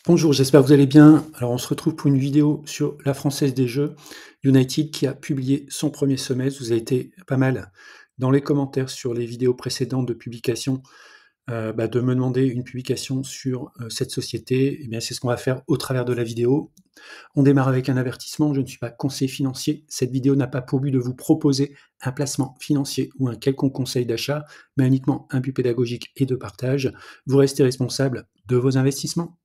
Bonjour, j'espère que vous allez bien. Alors, on se retrouve pour une vidéo sur la Française des Jeux, United, qui a publié son premier semestre. Vous avez été pas mal dans les commentaires sur les vidéos précédentes de publication, de me demander une publication sur cette société. Eh bien, c'est ce qu'on va faire au travers de la vidéo. On démarre avec un avertissement. Je ne suis pas conseiller financier. Cette vidéo n'a pas pour but de vous proposer un placement financier ou un quelconque conseil d'achat, mais uniquement un but pédagogique et de partage. Vous restez responsable de vos investissements.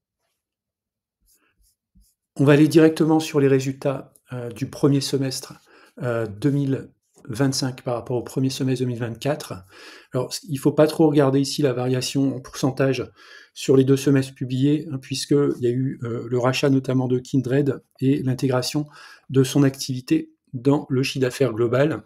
On va aller directement sur les résultats du premier semestre 2025 par rapport au premier semestre 2024. Alors, il ne faut pas trop regarder ici la variation en pourcentage sur les deux semestres publiés, hein, puisqu'il y a eu le rachat notamment de Kindred et l'intégration de son activité dans le chiffre d'affaires global.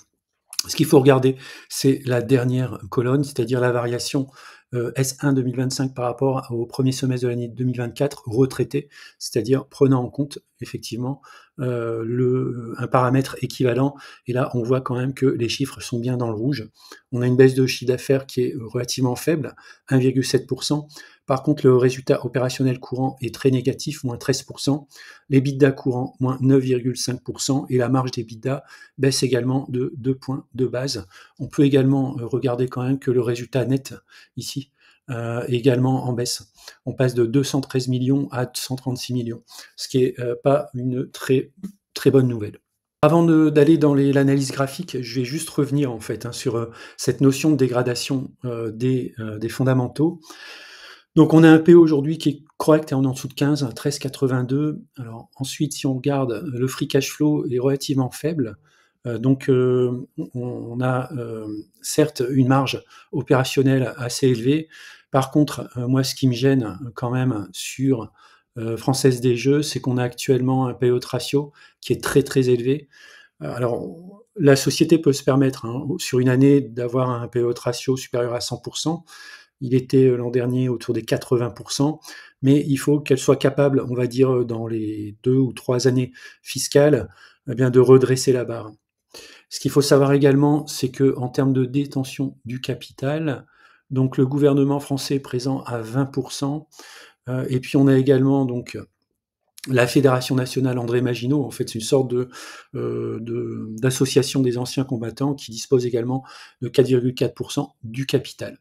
Ce qu'il faut regarder, c'est la dernière colonne, c'est-à-dire la variation S1 2025 par rapport au premier semestre de l'année 2024 retraité, c'est-à-dire prenant en compte effectivement un paramètre équivalent. Et là, on voit quand même que les chiffres sont bien dans le rouge. On a une baisse de chiffre d'affaires qui est relativement faible, 1,7%. Par contre, le résultat opérationnel courant est très négatif, moins 13%. L'EBITDA courant, moins 9,5%. Et la marge d'EBITDA baisse également de 2 points de base. On peut également regarder quand même que le résultat net, ici, est également en baisse. On passe de 213 millions à 136 millions, ce qui n'est pas une très, très bonne nouvelle. Avant d'aller dans l'analyse graphique, je vais juste revenir en fait sur cette notion de dégradation des fondamentaux. Donc on a un PE aujourd'hui qui est correct et en dessous de 15, 13,82. Alors ensuite, si on regarde, le free cash flow est relativement faible. On a certes une marge opérationnelle assez élevée. Par contre, moi, ce qui me gêne quand même sur Française des Jeux, c'est qu'on a actuellement un payout ratio qui est très très élevé. Alors, la société peut se permettre, hein, sur une année, d'avoir un payout ratio supérieur à 100%. Il était l'an dernier autour des 80%, mais il faut qu'elle soit capable, on va dire, dans les 2 ou 3 années fiscales, eh bien, de redresser la barre. Ce qu'il faut savoir également, c'est qu'en termes de détention du capital, donc le gouvernement français est présent à 20%, et puis on a également donc la Fédération nationale André Maginot. En fait, c'est une sorte d'association des anciens combattants qui dispose également de 4,4% du capital.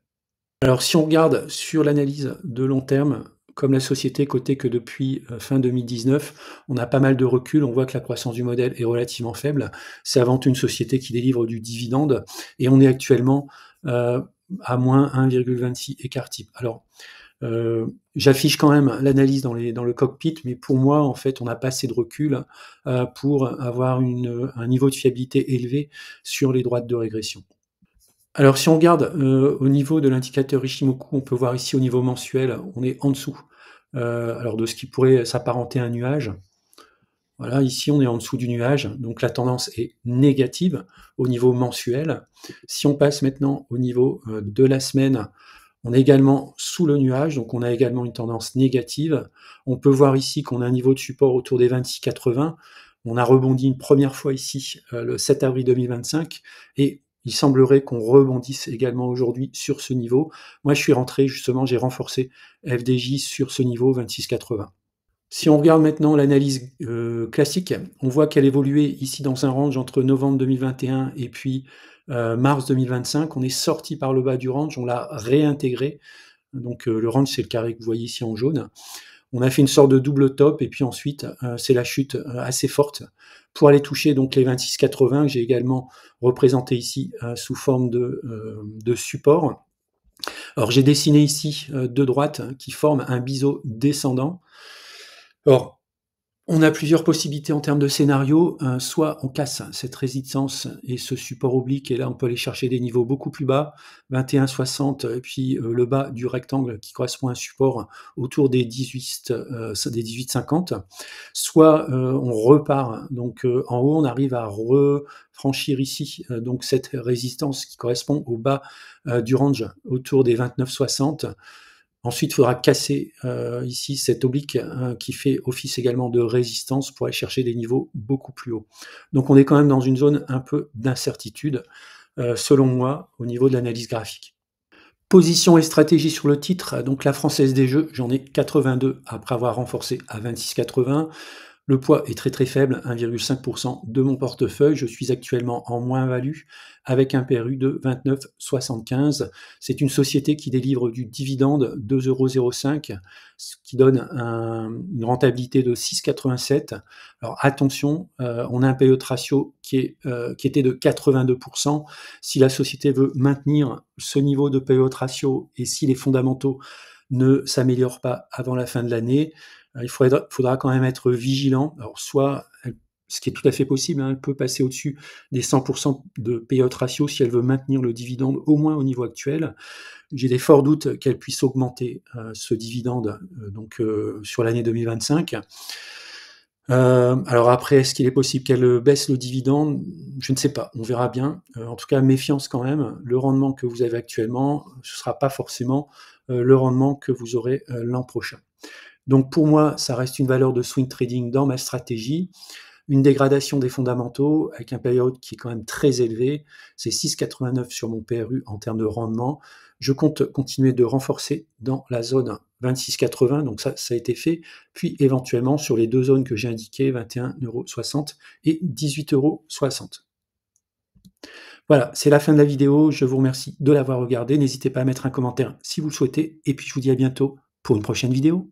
Alors, si on regarde sur l'analyse de long terme, comme la société est cotée que depuis fin 2019, on a pas mal de recul. On voit que la croissance du modèle est relativement faible. C'est avant tout une société qui délivre du dividende et on est actuellement à moins 1,26 écart type. Alors, j'affiche quand même l'analyse dans le cockpit, mais pour moi, en fait, on n'a pas assez de recul pour avoir un niveau de fiabilité élevé sur les droites de régression. Alors, si on regarde au niveau de l'indicateur Ishimoku, on peut voir ici au niveau mensuel, on est en dessous alors de ce qui pourrait s'apparenter à un nuage. Voilà, ici on est en dessous du nuage, donc la tendance est négative au niveau mensuel. Si on passe maintenant au niveau de la semaine, on est également sous le nuage, donc on a également une tendance négative. On peut voir ici qu'on a un niveau de support autour des 26,80. On a rebondi une première fois ici le 7 avril 2025 et il semblerait qu'on rebondisse également aujourd'hui sur ce niveau. Moi, je suis rentré justement, j'ai renforcé FDJ sur ce niveau 26,80. Si on regarde maintenant l'analyse classique, on voit qu'elle évoluait ici dans un range entre novembre 2021 et puis mars 2025. On est sorti par le bas du range, on l'a réintégré. Donc le range, c'est le carré que vous voyez ici en jaune. On a fait une sorte de double top et puis ensuite, c'est la chute assez forte pour aller toucher donc les 26,80 que j'ai également représenté ici sous forme de support. Alors j'ai dessiné ici deux droites qui forment un biseau descendant. Alors, on a plusieurs possibilités en termes de scénario. Soit on casse cette résistance et ce support oblique, et là on peut aller chercher des niveaux beaucoup plus bas, 21,60, et puis le bas du rectangle qui correspond à un support autour des 18,50. Soit on repart donc en haut, on arrive à refranchir ici donc cette résistance qui correspond au bas du range autour des 29,60. Ensuite, il faudra casser ici cet oblique qui fait office également de résistance pour aller chercher des niveaux beaucoup plus hauts. Donc on est quand même dans une zone un peu d'incertitude, selon moi, au niveau de l'analyse graphique. Position et stratégie sur le titre, donc la Française des Jeux, j'en ai 82 après avoir renforcé à 26,80. Le poids est très, très faible, 1,5 de mon portefeuille. Je suis actuellement en moins-value avec un PRU de 29,75. C'est une société qui délivre du dividende 2,05 €, ce qui donne une rentabilité de 6,87. Alors attention, on a un PE ratio qui était de 82. Si la société veut maintenir ce niveau de PE ratio et si les fondamentaux ne s'améliorent pas avant la fin de l'année, il faudra quand même être vigilant. Alors soit, ce qui est tout à fait possible, hein, elle peut passer au-dessus des 100 de payout ratio si elle veut maintenir le dividende au moins au niveau actuel. J'ai des forts doutes qu'elle puisse augmenter ce dividende sur l'année 2025. Alors après, est-ce qu'il est possible qu'elle baisse le dividende? Je ne sais pas, on verra bien. En tout cas, méfiance quand même. Le rendement que vous avez actuellement, ce ne sera pas forcément le rendement que vous aurez l'an prochain. Donc pour moi, ça reste une valeur de swing trading dans ma stratégie. Une dégradation des fondamentaux avec un payout qui est quand même très élevé. C'est 6,89 sur mon PRU en termes de rendement. Je compte continuer de renforcer dans la zone 26,80, donc ça a été fait. Puis éventuellement sur les deux zones que j'ai indiquées, 21,60 € et 18,60 €. Voilà, c'est la fin de la vidéo. Je vous remercie de l'avoir regardée. N'hésitez pas à mettre un commentaire si vous le souhaitez. Et puis je vous dis à bientôt pour une prochaine vidéo.